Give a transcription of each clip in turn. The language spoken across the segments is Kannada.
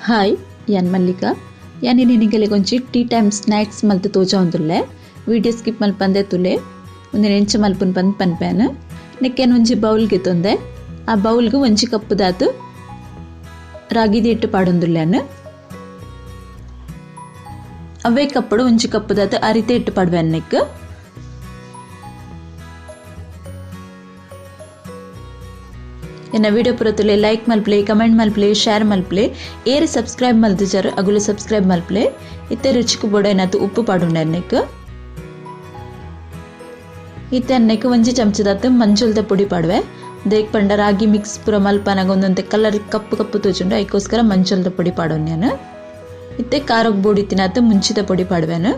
ಹಾಯ್ ಯಾನ್ ಮಲ್ಲಿಕಾ ಯಾನಿ ನಿನಗೆಲೆ ಕೊಂಚಿ ಟೀ ಟೈಮ್ ಸ್ನ್ಯಾಕ್ಸ್ ಮಲ್ತು ತೋಜಾ ಒಂದುಲ್ಲೆ ವಿಡಿಯೋ ಸ್ಕಿಪ್ ಮಲ್ಪ ಪಂದೆ ತುಲೆ ಒಂದು ಎಂಚ ಮಲ್ಪನ್ ಬಂದು ಪನ್ಪೇನು ನೆಕ್ಕೇನು ಒಂಜಿ ಬೌಲ್ಗೆ ತೊಂದೆ ಆ ಬೌಲ್ಗೆ ಒಂಜಿ ಕಪ್ಪು ದಾತು ರಾಗಿದಿ ಇಟ್ಟು ಪಾಡೊಂದುಲ್ಲೇನು ಅವೇ ಕಪ್ಪಡು ಒಂಜಿ ಕಪ್ಪು ದಾತು ಅರಿತೆ ಇಟ್ಟು ಪಾಡುವೇನು ನೆಕ್ ಎನ್ನ ವಿಡಿಯೋ ಪುರತುಲೆ ಲೈಕ್ ಮಲ್ಪ್ಲೆ ಕಮೆಂಟ್ ಮಲ್ಪ್ಲೆ ಶೇರ್ ಮಲ್ಪ್ಲೆ ಏರೆ ಸಬ್ಸ್ಕ್ರೈಬ್ ಮಲ್ದಿಜಾರು ಅಗುಲು ಸಬ್ಸ್ಕ್ರೈಬ್ ಮಲ್ಪ್ಲೆ ಇತ್ತೆ ರುಚಿಕು ಬೋಡ ಏನಾತು ಉಪ್ಪು ಪಾಡುಂಡ ಅನ್ನಕ್ಕೆ ಇತ್ತೆ ಅನ್ನಕ್ಕೆ ಒಂಜಿ ಚಮಚದಾತು ಮಂಜುಲ್ದ ಪುಡಿ ಪಾಡುವೆ ದೇಕ್ ಪಂಡ ರಾಗಿ ಮಿಕ್ಸ್ ಪುರ ಮಲ್ಪನಾಗ ಒಂದೊಂದು ಕಲರ್ ಕಪ್ಪು ಕಪ್ಪು ತೋಚುಂಡು ಅದಕ್ಕೋಸ್ಕರ ಮಂಜುಲ್ದ ಪುಡಿ ಪಾಡೋನು ನಾನು ಇತ್ತೆ ಖಾರಕ್ಕೆ ಬೋಡಿ ತಿನ್ನಾತು ಮುಂಚಿದ ಪುಡಿ ಪಾಡುವೆನು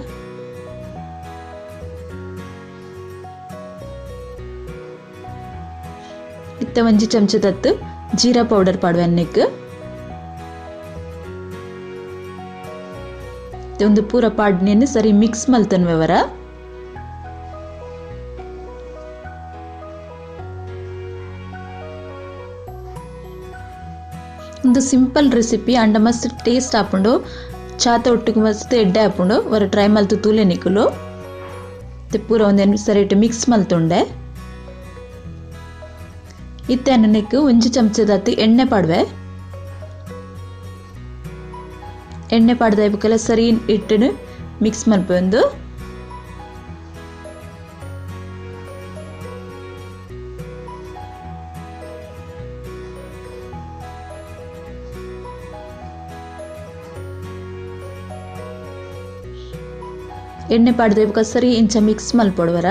ಇತ್ತೆ ಒಂಜಿ ಚಮಚದತ್ತು ಜೀರಾ ಪೌಡರ್ ಪಾಡುವೆ ಅನ್ನಕ್ಕೆ ಒಂದು ಪೂರ ಪಾಡ್ನೆಯನ್ನು ಸರಿ ಮಿಕ್ಸ್ ಮಲ್ತನ್ವೆ ಅವರ ಒಂದು ಸಿಂಪಲ್ ರೆಸಿಪಿ ಅಂಡ ಮಸ್ತ್ ಟೇಸ್ಟ್ ಹಾಕೊಂಡು ಚಾತ ಒಟ್ಟಿಗೆ ಮಸ್ತ್ ಎಡ್ಡೆ ಹಾಕೊಂಡು ಅವರ ಟ್ರೈ ಮಲ್ತು ತೂಲೆ ನಿಕ್ಕಲು ಪೂರ ಒಂದೇನು ಸರಿ ಮಿಕ್ಸ್ ಮಲ್ತುಂಡೆ ಇತ್ತೆ ಅನ್ನಕ್ಕೆ ಒಂಜಿ ಚಮಚದಾತಿ ಎಣ್ಣೆ ಪಾಡುವೆ ಎಣ್ಣೆ ಪಾಡ್ದ ಬೇಕಲ್ಲ ಸರಿ ಇಟ್ಟು ಮಿಕ್ಸ್ ಮಲ್ಪೊಂದು ಎಣ್ಣೆ ಪಾಡ್ದ ಬೇಕಲ್ಲ ಸರಿ ಇಂಚ ಮಿಕ್ಸ್ ಮಲ್ಪೊಡುವರ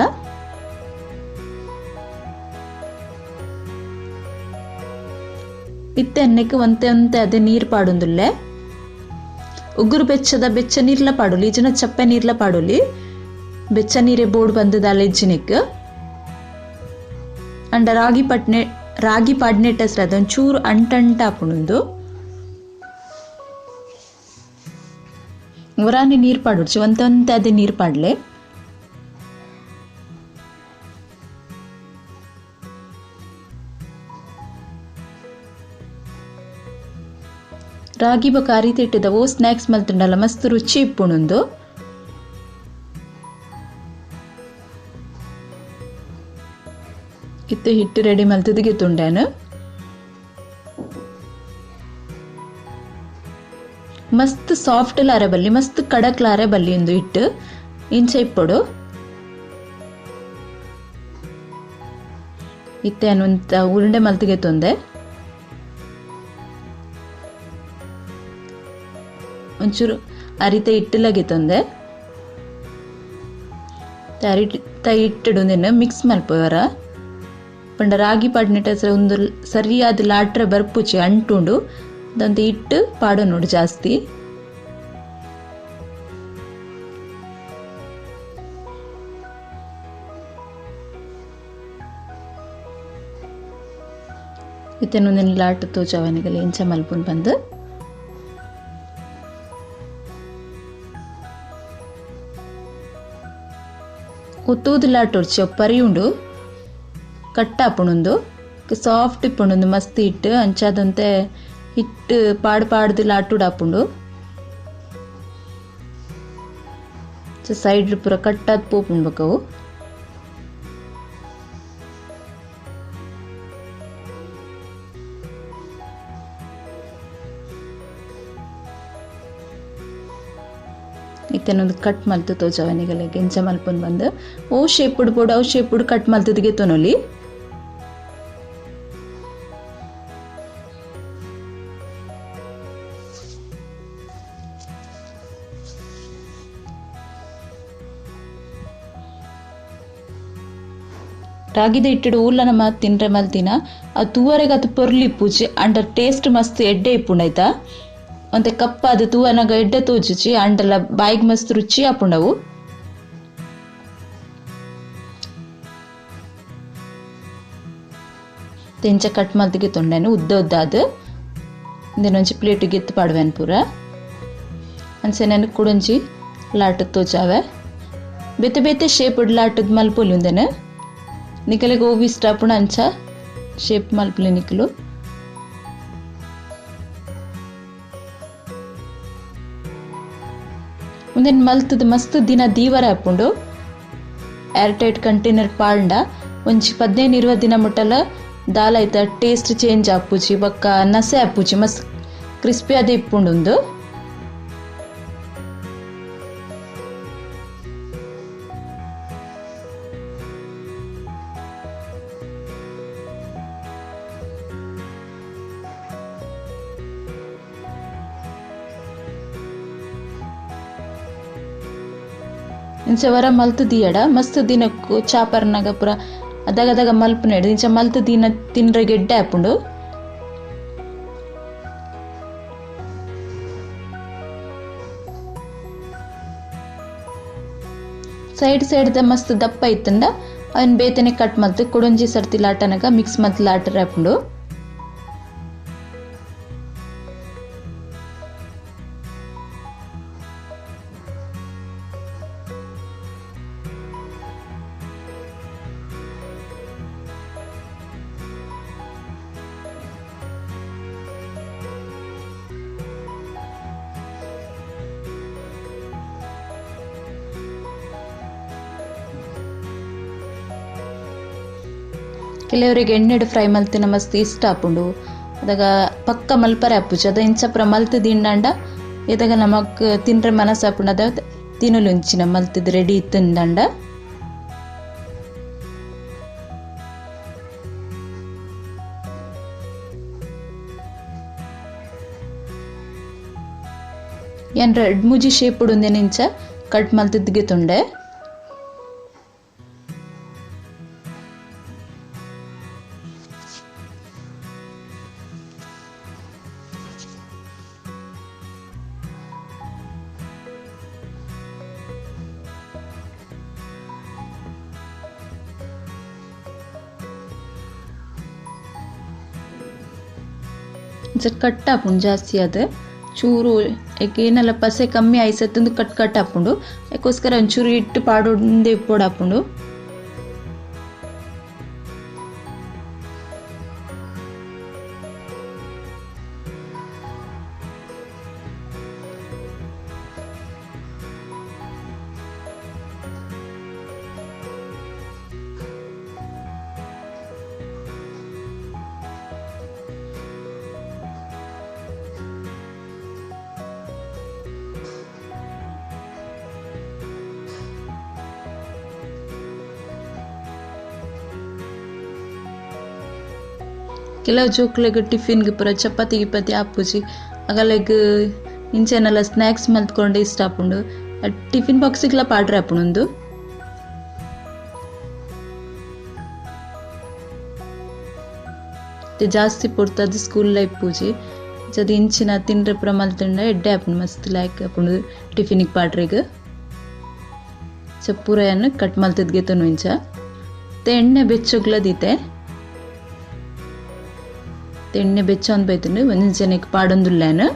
ಇತ್ತೆ ಅನ್ನಕ್ಕೆ ಒಂತೆ ಅದೇ ನೀರು ಪಾಡೊಂದುಲ್ಲೆ ಉಗುರು ಬೆಚ್ಚ ನೀರ್ಲ ಪಾಡೋಲಿ ಈಜಿನ ಚಪ್ಪೆ ನೀರ್ಲ ಪಾಡೋಲಿ ಬೆಚ್ಚ ನೀರೇ ಬೋರ್ಡ್ ಬಂದದಾಲ ಇಜ್ಜಿನಕ್ಕೆ ಅಂಡ ರಾಗಿ ಪಾಡ್ನೆ ಹೆಸರು ಅದೊಂದು ಚೂರು ಅಂಟಂಟ ಹಾಪುಣುಂದು ಒರಾನಿ ನೀರು ಪಾಡೋಡ್ಚಿ ಒಂತೆ ಅದೇ ನೀರು ಪಾಡ್ಲೆ ರಾಗಿ ಬೊಕ ಅರಿತೆ ಇಟ್ಟಿದ ಓ ಸ್ನ್ಯಾಕ್ಸ್ ಮಲ್ತುಂಡಲ್ಲ ಮಸ್ತ್ ರುಚಿ ಇಪ್ಪುಣುಂದು ಇತ್ತು ಹಿಟ್ಟು ರೆಡಿ ಮಲ್ತದಿಗೆ ತುಂಡೇನು ಮಸ್ತ್ ಸಾಫ್ಟ್ ಲಾರೆ ಬಲ್ಲಿ ಮಸ್ತ್ ಕಡಕ್ ಲಾರೆ ಬಲ್ಲಿ ಒಂದು ಹಿಟ್ಟು ಇಂಚ ಇಪ್ಪಡು ಇತ್ತೇನು ಉರುಂಡೆ ಮಲ್ತಿಗೆ ತೊಂದೆ ಒಂಚೂರು ಅರಿತೆ ಇಟ್ಟಲಾಗೆ ತಂದೆ ಇಟ್ಟಿಡುಂದೇನು ಮಿಕ್ಸ್ ಮಲ್ಪವರ ಪಂಡ ರಾಗಿ ಪಾಡ್ನೆಟ ಒಂದು ಸರಿಯಾದ ಲಾಟ್ರೆ ಬರ್ಪುಚಿ ಅಂಟುಂಡು ಅದಂತ ಇಟ್ಟು ಪಾಡೋ ನೋಡು ಜಾಸ್ತಿ ಇತ್ತೇನೊಂದೇನು ಲಾಟ್ ತೋಚವನಿಗೆಲ್ಲ ಇಂಚ ಮಲ್ಪುಂಡು ಬಂದು ಒತ್ತೂದಿಲ್ಲಾಟೊರ್ಚಿ ಪರಿ ಉಂಡು ಕಟ್ಟಾಪುಣುಂದು ಸಾಫ್ಟ್ ಇಪ್ಪುಂಡು ಮಸ್ತ್ ಹಿಟ್ಟು ಅಂಚಾದಂತೆ ಹಿಟ್ಟು ಪಾಡ್ದು ಲಾಟುಡಾಪುಂಡು ಸೈಡ್ ಪೂರ ಕಟ್ಟಾದ ಪೋಪುಂಡ್ಬೇಕವು ಇತ್ತೇನೊಂದು ಕಟ್ ಮಲ್ತು ತೋಜವನಿಗೆಲ್ಲ ಗೆಂಚ ಮಲ್ಪೊಂದು ಬಂದು ಓ ಶೇಪುಡು ಬೋಡು ಅವು ಶೇಪುಡು ಕಟ್ ಮಲ್ತದಿಗೆ ತೊನೊಲಿ ರಾಗಿದ ಇಟ್ಟಿಡು ಊರ್ಲ ನಮ್ಮ ತಿನ್ರೆ ಮಲ್ತಿನ ಅದು ತೂವರೆಗೆ ಅದು ಪೊರ್ಲಿ ಪೂಜಿ ಅಂಡ ಟೇಸ್ಟ್ ಮಸ್ತ್ ಎಡ್ಡೆ ಇಪ್ಪುಂಡಾಯ್ತಾ ಒಂತೆ ಕಪ್ಪ ಅದು ತೂವನಾಗ ಎಡ್ಡೆ ತೋಜುಚಿ ಅಂಡಲ್ಲ ಬಾಯಿಗೆ ಮಸ್ತ್ ರುಚಿ ಹಾಪುಂಡವು ತೆಂಚ ಕಟ್ ಮಲ್ತಿಗೆ ತೊಂಡೇನು ಉದ್ದ ಇಂದೇನೊಂಜಿ ಪ್ಲೇಟಿಗೆ ಎತ್ತು ಪಾಡುವೇನು ಪೂರ ಅನ್ಸೇನೇನು ಕುಡೊಂಜಿ ಲಾಟದ ತೋಜಾವೆ ಬೇತೆ ಶೇಪ್ ಲಾಟದ ಮಲ್ಪೊಲಿ ಉಂದೇನು ನಿಕಲೆಗೆ ಓವಿ ಇಷ್ಟ ಪುಣ ಅಂಚ ಶೇಪ್ ಮಲ್ಪಲಿ ನಿಕಲು ಉಂದೆನ್ ಮಲ್ತದ ಮಸ್ತ್ ದಿನ ದೀವರ ಆಪುಂಡು ಏರ್ ಟೈಟ್ ಕಂಟೈನರ್ ಪಾಂಡ ಒಂಜಿ 15-20 ದಿನ ಮುಟ್ಟಲ ದಾಲ್ ಐತ ಟೇಸ್ಟ್ ಚೇಂಜ್ ಆಪುಜಿ ಬೊಕ್ಕ ನಸೆ ಆಪುಜಿ ಮಸ್ತ್ ಕ್ರಿಸ್ಪಿ ಆದ್ ಇಪ್ಪುಂಡು ಉಂದು. ಇಂಚ ವರ ಮಲ್ತು ದಿಯಡ ಮಸ್ತ್ ದಿನಕ್ಕೂ ಚಾಪರ್ನಾಗ ಪೂರ ಅದಾಗ ಮಲ್ಪು ನೆಡು ಇಂಚ ಮಲ್ತು ದಿನ ತಿನ್ರೆ ಗೆಡ್ಡೆ ಆಪುಂಡು. ಸೈಡ್ ಮಸ್ತ್ ದಪ್ಪ ಇತ್ತಂಡ ಅವನ್ ಬೇತನೆ ಕಟ್ ಮಲ್ತು ಕುಡೊಂಜಿ ಸರ್ತಿ ಲಾಟನಗ ಮಿಕ್ಸ್ ಮಲ್ತು ಲಾಟರ್ ಆಪುಂಡು. ಕೆಲವರಿಗೆ ಎಣ್ಣೆಡು ಫ್ರೈ ಮಲ್ತಿನ ಮಸ್ತ್ ಇಷ್ಟ ಆಪುಂಡು ಅದಾಗ ಪಕ್ಕ ಮಲ್ಪರೆ ಆಪುಜಿ ಅದ ಇಂಚಪ್ರ ಮಲ್ತು ದಿಂಡಾಂಡ ಇದಾಗ ನಮಕ್ ತಿನ್ರೆ ಮನಸ್ಸು ಆಪುಂಡು ಅದ ತಿನ್ನಲು ಇಂಚಿನ ಮಲ್ತಿದ್ ರೆಡಿ ತಿಂದಂಡ. ಏನ್ ರೆಡ್ ಮುಜಿ ಶೇಪ್ ಉಡುಂದೇನ ಇಂಚ ಕಟ್ ಮಲ್ತಿದ್ಗೆ ತುಂಡೆ. ಕಟ್ ಆಪುಂಡು ಜಾಸ್ತಿ ಅದು ಚೂರು ಏನೆಲ್ಲ ಪಸೆ ಕಮ್ಮಿ ಆಯ್ಸತ್ತಂದು ಕಟ್ ಆಪುಂಡು ಯಾಕೋಸ್ಕರ ಒಂಚೂರು ಇಟ್ಟು ಪಾಡೊಂದೆ ಪೋಡಾಪುಂಡು. ಕೆಲವು ಜೋಕ್ಲೆಗ್ ಟಿಫಿನ್ಗೆ ಪೂರ ಚಪಾತಿ ಗಿಪಾತಿ ಆಪುಜಿ ಅಗಲೆಗ್ ಇಂಚೆನೆಲ್ಲ ಸ್ನ್ಯಾಕ್ಸ್ ಮಲ್ತ್ಕೊಂಡು ಇಷ್ಟ ಆಪುಂಡು ಟಿಫಿನ್ ಬಾಕ್ಸಿಗ್ಲ ಪಾಡ್ರೆ ಆಪುಂಡು. ಜಾಸ್ತಿ ಪುಡ್ತದ ಸ್ಕೂಲ್ ಲೈಫ್ ಪೂಜಿ ಜದ ಇಂಚಿನ ತಿನ್ರೆ ಪೂರ ಮಲ್ತಂಡ ಎಡ್ಡೆ ಆಪುಂಡು ಮಸ್ತ್ ಲಾಯ್ಕ್ ಆಪುಂಡು ಟಿಫಿನಿಗೆ ಪಾಡ್ರೆಗ್ ಪೂರಯನ್ನು ಕಟ್ ಮಲ್ತಿದ್ಗೆ ತನು ಇಂಚ ಎಣ್ಣೆ ಬೆಚ್ಚೊಗ್ಲದೀತೆ ಎಣ್ಣೆ ಬೆಚ್ಚೊಂದು ಬೈತಂಡು ಒಂದು ಜನಕ್ಕೆ ಪಾಡೊಂದುಲ್ಲೇನು.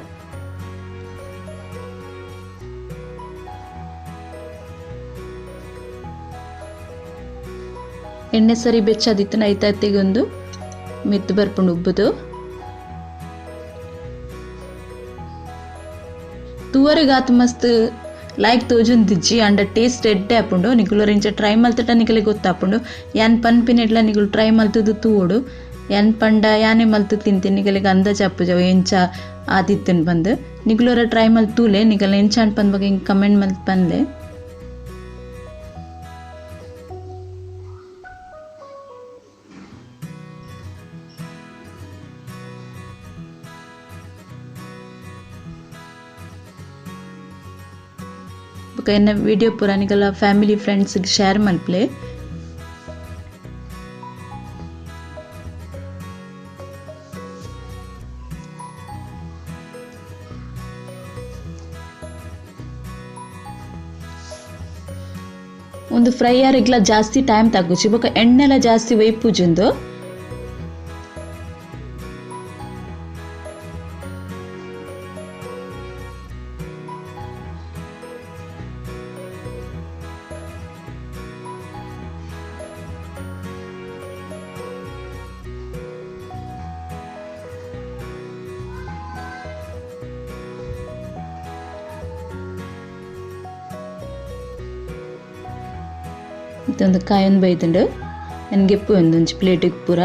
ಎಣ್ಣೆ ಸರಿ ಬೆಚ್ಚಾದಿತ್ತು ಐತಾಯ್ತಿಗೊಂದು ಮೆತ್ತು ಬರ್ಪುಂಡು ಉಬ್ಬುದು ತೂವರೆಗಾತು ಮಸ್ತ್ ಲೈಕ್ ತೋಜುಂದಿಜ್ಜಿ ಅಂಡ ಟೇಸ್ಟ್ ಎಡ್ಡೆ ಆಪುಂಡು ನಿಗುಲರು ಇಂಚ ಟ್ರೈ ಮಲ್ತಟ ನಿಗಲೆ ಗೊತ್ತಾಪುಂಡು ಯಾನ್ ಪನ್ಪಿನೆಡ್ಲ ನಿಗುಲು ಟ್ರೈ ಮಲ್ತದು ತೂವೋಡು ಯಾನ್ ಪಂಡ ಯಾನೆ ಮಲ್ತು ತಿಂತೀನಿ ನಿಗಲಿಗೆ ಅಂದಾಜು ಅಪ್ಪುಜವು ಎಂಚ ಆದಿತ್ತನ್ ಬಂದು ನಿಗುಲರ ಟ್ರೈ ಮಲ್ತು ತೂಲೆ ನಿಗಲ ಎಂಚ ಅನ್ ಪಂದ್ ಬಗ್ಗೆ ಹಿಂಗೆ ಕಮೆಂಟ್ ಮಲ್ತು ಬಂದೆ. ಬೊಕ ಎನ್ನ ವಿಡಿಯೋ ಪೂರ ನಿಗಲ ಫ್ಯಾಮಿಲಿ ಫ್ರೆಂಡ್ಸ್ಗೆ ಶೇರ್ ಮಲ್ಪಲೆ. ಒಂದು ಫ್ರೈ ಆರಿಗ್ಲ ಜಾಸ್ತಿ ಟೈಮ್ ತಗೋಚಿ ಬೊಕ ಎಣ್ಣೆಲ ಜಾಸ್ತಿ ವೈಪುಜುಂದು ಇದೊಂದು ಕಾಯೊಂದು ಬೈತುಂಡು ನನಗೆ ಎಪ್ಪು ಒಂದೊಂದು ಪ್ಲೇಟಿಗೆ ಪೂರ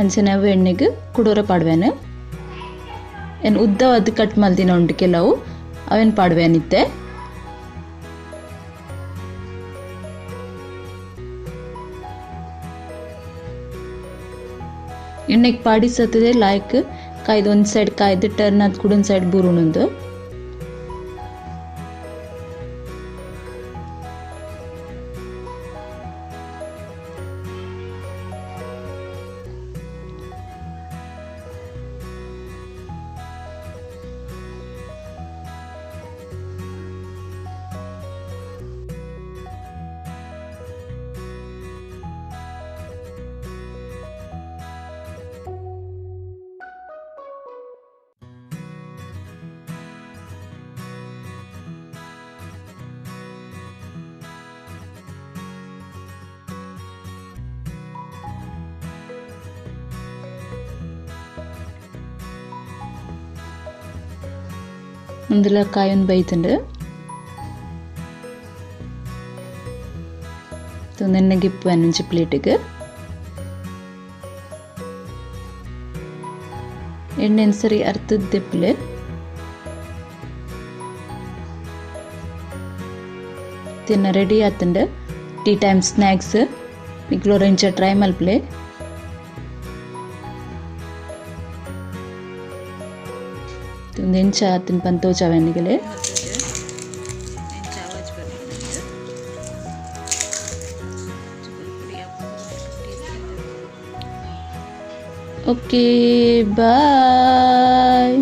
ಅಂಚನೆ ಅವು ಎಣ್ಣೆಗೆ ಕುಡೋರ ಪಾಡ್ವೇನು ಏನು ಉದ್ದವಾದ ಕಟ್ ಮಲ್ದಿನ ಉಂಟು ಕೆಲವು ಅವೇನು ಪಾಡ್ವೇನಿತ್ತೆ ಎಣ್ಣೆಗೆ ಪಾಡಿಸತ್ತದೆ ಲಾಯ್ಕ್ ಕಾಯ್ದು ಒಂದು ಸೈಡ್ ಕಾಯ್ದು ಟರ್ನ್ ಆದ ಕೂಡ ಒಂದು ಸೈಡ್ ಬೂರುಣಂದು ಮುಂದೆಲ್ಲ ಕಾಯೊಂದು ಬೈತುಂಡು ಎಣ್ಣೆಗೆ ಇಪ್ಪು ಒಂಜಿ ಪ್ಲೇಟಿಗೆ ಎಣ್ಣೆ ಸರಿ ಅರ್ತದ್ದೆಪ್ಪಲೆ ತಿನ್ನ ರೆಡಿ ಆತುಂಡು ಟೀ ಟೈಮ್ ಸ್ನ್ಯಾಕ್ಸ್ ಮಿಕ್ಲೋರೆಂಚ ಟ್ರೈ ಮಲ್ಪಲೆ ಎಂಚ ಆತನ ಪಂತೋಚವೆನಿಗೆಲೆ ಓಕೆ ಬಾಯ್.